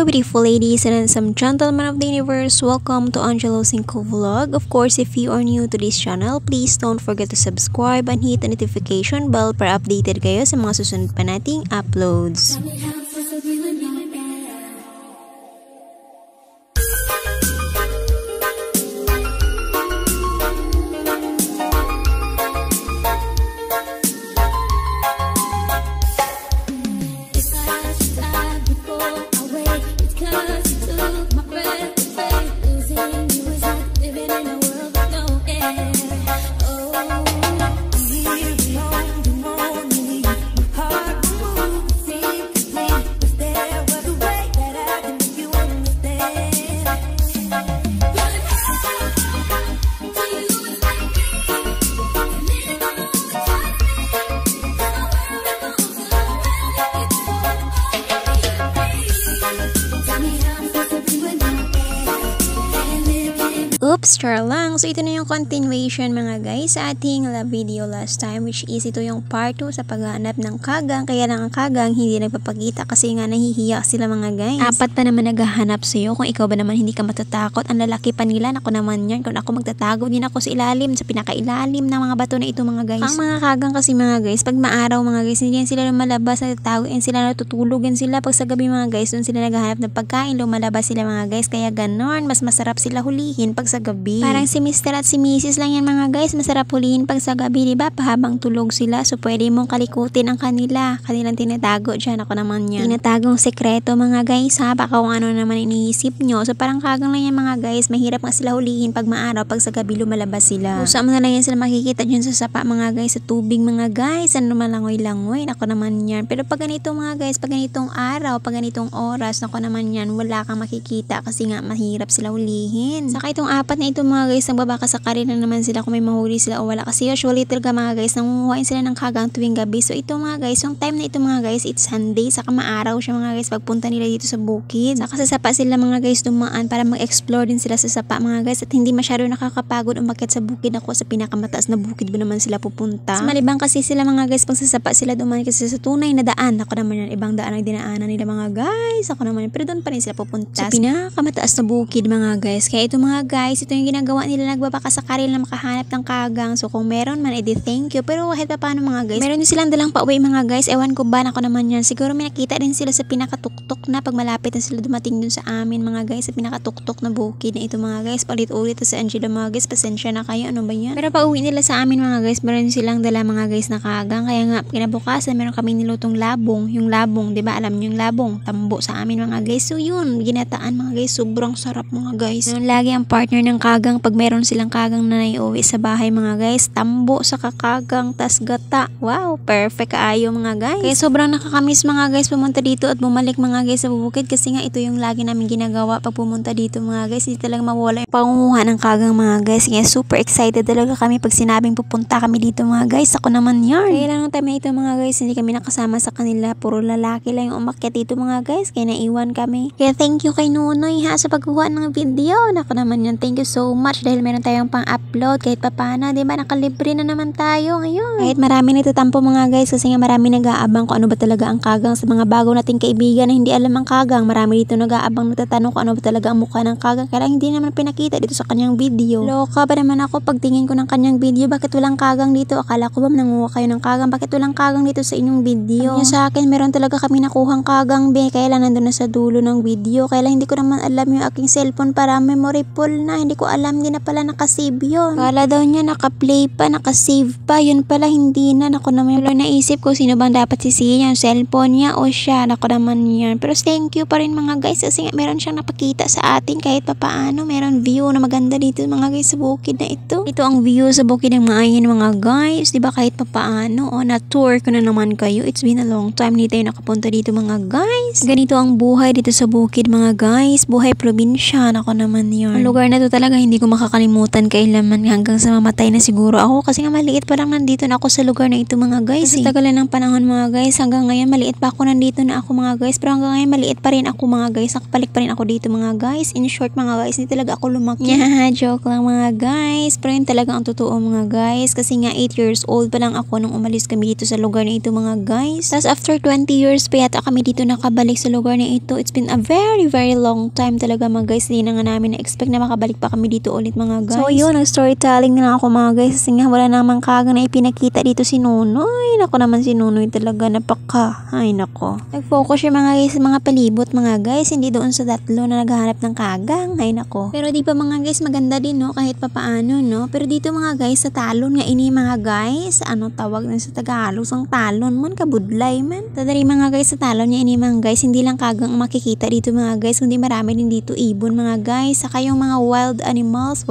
beautiful ladies and some gentlemen of the universe, welcome to Angelo Cinco Vlog. Of course, if you are new to this channel, please don't forget to subscribe and hit the notification bell para updated kayo sa mga susunod pa nating uploads. Oops, char lang. So, ito na yung continuation mga guys sa ating video last time, which is ito yung part 2 sa paghahanap ng kagang. Kaya lang ang kagang hindi nagpapakita kasi nga nahihiya sila mga guys. Apat pa naman naghahanap sa'yo. Kung ikaw ba naman hindi ka matatakot, ang lalaki pa nila. Ako naman yan. Kung ako magtatago din ako sa ilalim, sa pinakailalim ng mga bato na ito mga guys. Ang mga kagang kasi mga guys, pag maaraw mga guys, hindi yan sila lumalabas, nagtatago yan sila, natutulog yan sila. Pag sa gabi mga guys, doon sila naghahanap ng pagkain, lumalabas sila mga guys. Kaya ganon, mas masarap sila hulihin pag sa gabi. Parang si Mr. at si Mrs. lang yan mga guys, masarap hulihin pag sa gabi, diba? Pahabang tulog sila, so pwede mong kalikutin ang kanilang tinatago dyan. Ako naman yan, tinatagong sekreto mga guys ha, baka kung ano naman iniisip nyo. So parang kagang lang yan mga guys, mahirap nga sila hulihin pag maaraw, pag sa gabi lumalabas sila. So saan mo na lang yan sila makikita dyan sa sapa mga guys, sa tubig mga guys, ano malangoy-langoy. Ako naman yan, pero pag ganito mga guys, pag ganitong araw, pag ganitong oras, ako naman yan, wala kang makikita kasi nga mahirap sila hulihin. Saka itong apat na ito mga guys, nagbabaka sa karin na naman sila kung may mahuli sila o wala. Kasi usually talaga mga guys, nangunguhain sila ng kagang tuwing gabi. So ito mga guys, yung time na ito mga guys, it's Sunday. Saka maaraw siya mga guys pagpunta nila dito sa bukid. Saka sa sapa sila mga guys dumaan para mag-explore din sila sa sapa mga guys. At hindi masyado nakakapagod umakyat sa bukid. Ako sa pinakamataas na bukid ba naman sila pupunta. So malibang kasi sila mga guys, pag sa sapa sila dumaan kasi sa tunay na daan. Ako naman yan, ibang daan ang dinaanan nila mga guys. Ako naman yan, pero doon pa rin sila pupunta. Sa pinakamataas na bukid mga guys. Kaya ito mga guys, ito yung ginagawa nila, nagbabaka sa karil na makahanap ng kagang. So kung meron man, edi thank you. Pero kahit pa paano mga guys, meron din silang dalang pauwi mga guys. Ewan ko ba, ako naman yan. Siguro may nakita din sila sa pinakatuktok na pag malapit na sila dumating dun sa amin mga guys, sa pinakatuktok na bukid na ito mga guys. Palit-ulit sa Angela mga guys, pasensya na kayo, ano ba yan? Pero pag uwi nila sa amin mga guys, meron silang dala mga guys na kagang. Kaya nga, kinabukasan meron kami nilutong labong. Yung labong, di ba alam nyo yung labong? Tambo sa amin mga guys. So yun, ginataan mga guys. Sobrang sarap mga guys. Yun, lagi ang partner ng kagang pag meron silang kagang na naiuwi sa bahay mga guys, tambo sa kakagang tas gata. Wow, perfect kaayo mga guys. Kaya sobrang nakakamiss mga guys pumunta dito at bumalik mga guys sa bukid kasi nga ito yung lagi namin ginagawa pag pumunta dito mga guys. Hindi talaga mawala yung pangunguha ng kagang mga guys. Kaya super excited talaga kami pag sinabing pupunta kami dito mga guys. Ako naman yan. Kaya lang ng time na ito mga guys, hindi kami nakasama sa kanila. Puro lalaki lang yung umakyat dito mga guys. Kaya naiwan kami. Kaya thank you kay Nunoy ha sa pagkuha ng video. Ako naman yan. Thank you so much dahil meron tayong pang-upload kahit papana, di ba? Nakalibre na naman tayo ngayon. Kahit marami nagtatampo mga guys kasi nga marami nag-aabang kung ano ba talaga ang kagang sa mga bago nating kaibigan na hindi alam ang kagang. Marami dito nag-aabang nagtatanong kung ano ba talaga ang mukha ng kagang. Kaya hindi naman pinakita dito sa kanyang video. Loka ba naman ako pagtingin ko ng kanyang video? Bakit walang kagang dito? Akala ko ba nanguha kayo ng kagang? Bakit walang kagang dito sa inyong video? Sabi sa akin, meron talaga kami nakuhang kagang be. Kaya lang nandun na sa dulo ng video. Kaya lang hindi ko naman alam yung aking cellphone para memory full na. Hindi ko alam, hindi na pala nakasave yun. Kala daw niya naka-play pa, naka-save pa. Yun pala hindi na. Naku naman. Pero naisip ko sino bang dapat sisihin, yung cellphone niya o siya. Naku naman yan. Pero thank you pa rin mga guys kasi meron siyang napakita sa atin kahit papaano. Meron view na maganda dito mga guys sa bukid na ito. Ito ang view sa bukid ng Maayin mga guys. Diba kahit papaano. O na-tour ko na naman kayo. It's been a long time hindi tayo nakapunta dito mga guys. Ganito ang buhay dito sa bukid mga guys. Buhay probinsya. Naku naman yan. Ang lugar na to talaga talaga hindi ko makakalimutan kailanman hanggang sa mamatay na siguro ako kasi nga maliit pa lang nandito na ako sa lugar na ito mga guys. Sa tagal ng panahon mga guys, hanggang ngayon maliit pa ako nandito na ako mga guys, pero hanggang ngayon maliit pa rin ako mga guys, nakapalik pa rin ako dito mga guys. In short mga guys, hindi talaga ako lumaki. Joke lang mga guys, pero yun talaga ang totoo mga guys, kasi nga 8 years old pa lang ako nung umalis kami dito sa lugar na ito mga guys. Tapos after 20 years pa yata kami dito nakabalik sa lugar na ito. It's been a very long time talaga mga guys, hindi na nga namin na-expect na makabalik pa kami dito ulit mga guys. So yun, nag-storytelling na lang ako mga guys kasi nga wala namang kagang na ipinakita dito si Nunoy. Nako naman si Nunoy talaga, ay nako. Nag-focus yung mga guys sa mga palibot mga guys, hindi doon sa tatlo na naghahanap ng kagang, ay nako. Pero di pa mga guys maganda din no, kahit papaano no. Pero dito mga guys sa talon nga ini mga guys, ano tawag na sa Tagalog, ang talon man kabudlay man. Tadari mga guys sa talon nga ini mga guys, hindi lang kagang makikita dito mga guys, kundi marami din dito ibon mga guys, saka yung mga wild animals,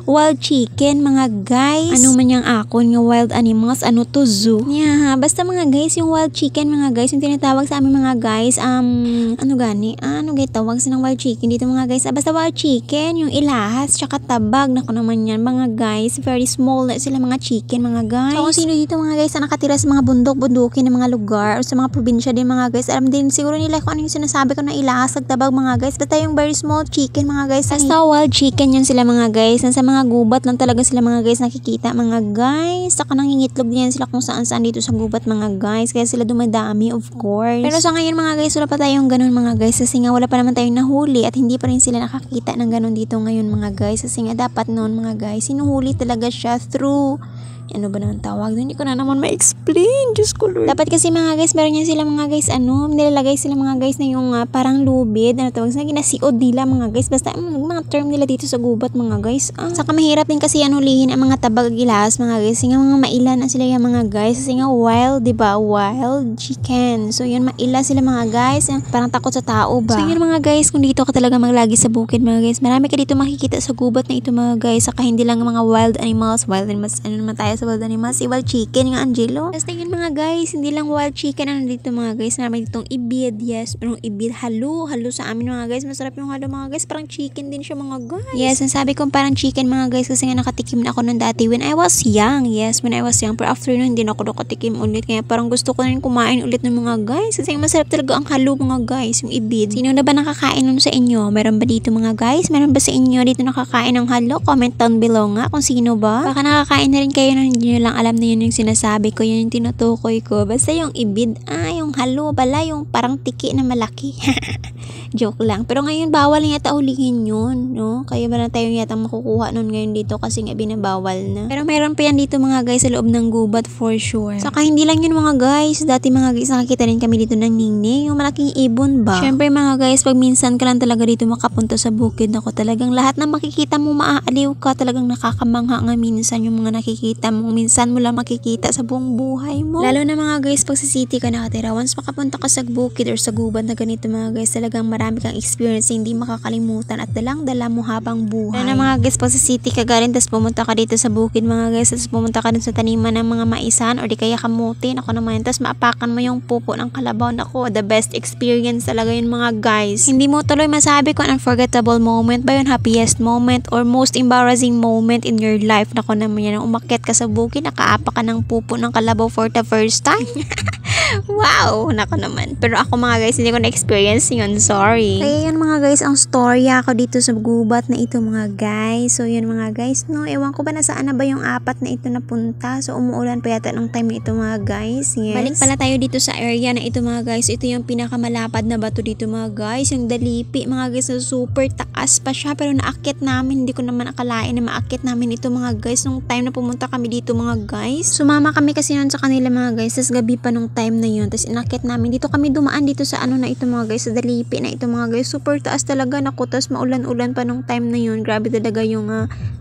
wild chicken mga guys. Ano man yung akon nga wild animals, ano to zoo. Yeah, basta mga guys, yung wild chicken mga guys, yung tinatawag sa amin mga guys, ano tawag sa ng wild chicken dito mga guys, basta wild chicken, yung ilahas, tsaka tabag, nako naman yan mga guys, very small na sila mga chicken mga guys. So kung sino dito mga guys na nakatira sa mga bundok-bundukin ng mga lugar, o sa mga probinsya din mga guys, alam din siguro nila kung ano yung sinasabi ko na ilahas, tabag mga guys, basta yung very small chicken mga guys, basta wild chicken yan sila mga guys, sa mga gubat lang talaga sila mga guys nakikita mga guys, saka nangingitlog din yan sila kung saan dito sa gubat mga guys, kaya sila dumadami of course. Pero sa ngayon mga guys, wala pa tayong ganun mga guys, kasi nga wala pa naman tayong nahuli at hindi pa rin sila nakakita ng ganun dito ngayon mga guys, kasi nga dapat noon mga guys, sinuhuli talaga siya through ano ba naman tawag doon? Hindi ko na naman ma-explain. Diyos ko Lord. Dapat kasi mga guys, meron yan sila mga guys, nilalagay sila mga guys na yung parang lubid, ano tawag sa ginasiod nila mga guys. Basta mga term nila dito sa gubat mga guys. Saka mahirap din kasi hulihin ang mga tabag gilas mga guys. Kasi nga mga mailan na sila yung mga guys. Kasi nga wild, diba? Wild chicken. So yun, maila sila mga guys. Parang takot sa tao ba? So yun mga guys, kung dito ka talaga maglagi sa bukid mga guys, marami ka dito makikita sa gubat na ito mga guys. Saka hindi lang mga wild animals, ano naman tayo sa wild animals, wild chicken nga Angelo. Basta yun mga guys, hindi lang wild chicken ano dito mga guys, marami ditong ibid, yes, pero ibid, halo sa amin mga guys, masarap yung halo mga guys, parang chicken din siya mga guys. Yes, ang sabi ko parang chicken mga guys, kasi nga nakatikim na ako nun dati when I was young, yes, when I was young, pero after nun, hindi na ako nakatikim ulit, kaya parang gusto ko na rin kumain ulit ng mga guys, kasi masarap talaga ang halo mga guys, yung ibid. Sino na ba nakakain nun sa inyo? Meron ba dito mga guys? Meron ba sa inyo dito nakakain ng halo? Comment down below nga kung sino ba. Baka nakakain na rin kayo ng hindi nyo lang alam na yun yung sinasabi ko, yun yung tinutukoy ko. Basta yung ibid, yung halo pala, yung parang tiki na malaki. Joke lang. Pero ngayon bawal na yata ulihin yun, no? Kaya ba na tayo yata makukuha nun ngayon dito kasi nga binabawal na. Pero mayroon pa yan dito mga guys sa loob ng gubat for sure. Saka hindi lang yun mga guys. Dati mga guys nakakita rin kami dito ng ningning, yung malaking ibon ba? Syempre mga guys, pag minsan ka lang talaga dito makapunta sa bukid, ako talagang lahat na makikita mo maaaliw ka, talagang nakakamangha nga minsan yung mga nakikita mo. Minsan mo lang makikita sa buong buhay mo. Lalo na mga guys, pag sa city ka nakatira, once makapunta ka sa bukid or sa gubat na ganito mga guys, talagang marami kang experience hindi makakalimutan at dalang-dala mo habang buhay. Lalo na mga guys, pag sa city ka galing, tapos pumunta ka dito sa bukid mga guys, tapos pumunta ka dun sa taniman ng mga maisan or di kaya kamutin, ako naman, tapos maapakan mo yung pupo ng kalabaw, nako, the best experience talaga yun mga guys. Hindi mo tuloy masabi kung unforgettable moment ba yun, happiest moment or most embarrassing moment in your life, nako naman yan, umakyat ka sa bukid, nakaapa ka ng pupo ng kalabaw for the first time. Wow, nako naman. Pero ako mga guys, hindi ko na-experience yun, sorry. Kaya yun mga guys, ang storya ako dito sa gubat na ito mga guys. So yun mga guys, no, ewan ko ba nasaan na ba yung apat na ito napunta. So umuulan pa yata ng time na ito mga guys. Yes. Balik pala tayo dito sa area na ito mga guys. Ito yung pinakamalapad na bato dito mga guys. Yung Dalipi mga guys, na super taas pa siya. Pero naakyat namin, hindi ko naman akalain na maakyat namin ito mga guys. Nung time na pumunta kami dito mga guys. Sumama kami kasi nun sa kanila mga guys. Tapos gabi pa nung time na yun, tapos inakit namin dito kami dumaan dito sa ano na ito mga guys, sa Dalipi na ito mga guys, super taas talaga nako, tapos maulan-ulan pa nung time na yun, grabe talaga yung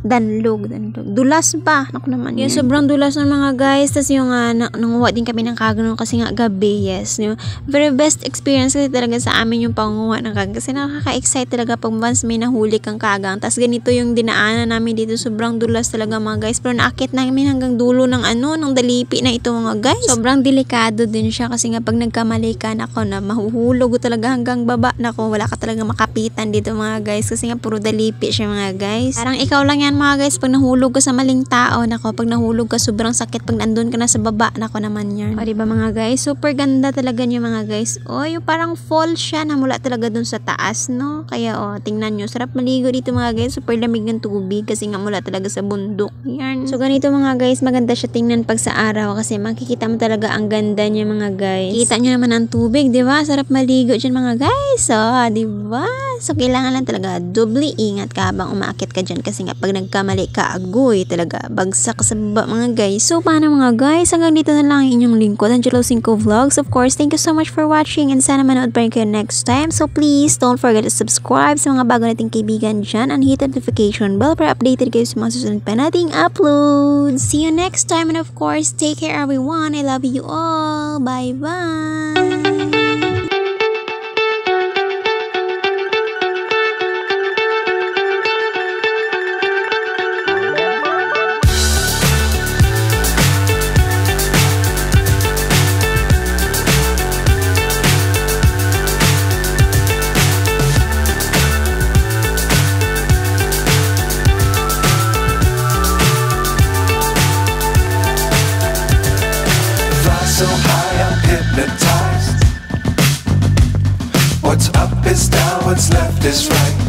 danlog, dulas pa, nako naman yun, sobrang dulas ng mga guys, tapos yung nanguha din kami ng kagano kasi nga gabi, yes, yung very best experience kasi talaga sa amin yung panguha ng kagang, kasi nakaka-excite talaga pag once may nahuli kang kagang, tapos ganito yung dinaanan namin dito, sobrang dulas talaga mga guys, pero naakit namin hanggang dulo ng ng Dalipi na ito mga guys, sobrang delikado din din siya kasi nga pag nagkamali ka nako na mahuhulog talaga hanggang baba nako wala ka talaga makapitan dito mga guys kasi nga puro dalipi siya mga guys. Parang ikaw lang yan mga guys pag nahulog ka sa maling tao nako pag nahulog ka sobrang sakit pag nandun ka na sa baba nako naman yan. O diba mga guys super ganda talaga niya mga guys. O yung parang fall siya na mula talaga dun sa taas no. Kaya tingnan nyo sarap maligo dito mga guys super lamig ng tubig kasi nga mula talaga sa bundok. Yan. So ganito mga guys maganda siya tingnan pag sa araw kasi makikita mo talaga ang ganda niya mga guys. Kita nyo naman ang tubig, di ba? Sarap maligo dyan mga guys. Di ba? So kailangan lang talaga doble ingat ka habang umaakit ka dyan kasi nga pag nagkamali ka, agoy talaga. Bagsak sa baba mga guys. So paano mga guys? Hanggang dito na lang ang inyong lingkod, Angelo Cinco Vlogs. Of course, thank you so much for watching and sana manood pa rin kayo next time. So please don't forget to subscribe sa mga bago nating kaibigan dyan and hit the notification bell para updated kayo sa mga susunod pa nating uploads. See you next time and of course, take care everyone. I love you all. Bye bye. So high, I'm hypnotized. What's up is down, what's left is right.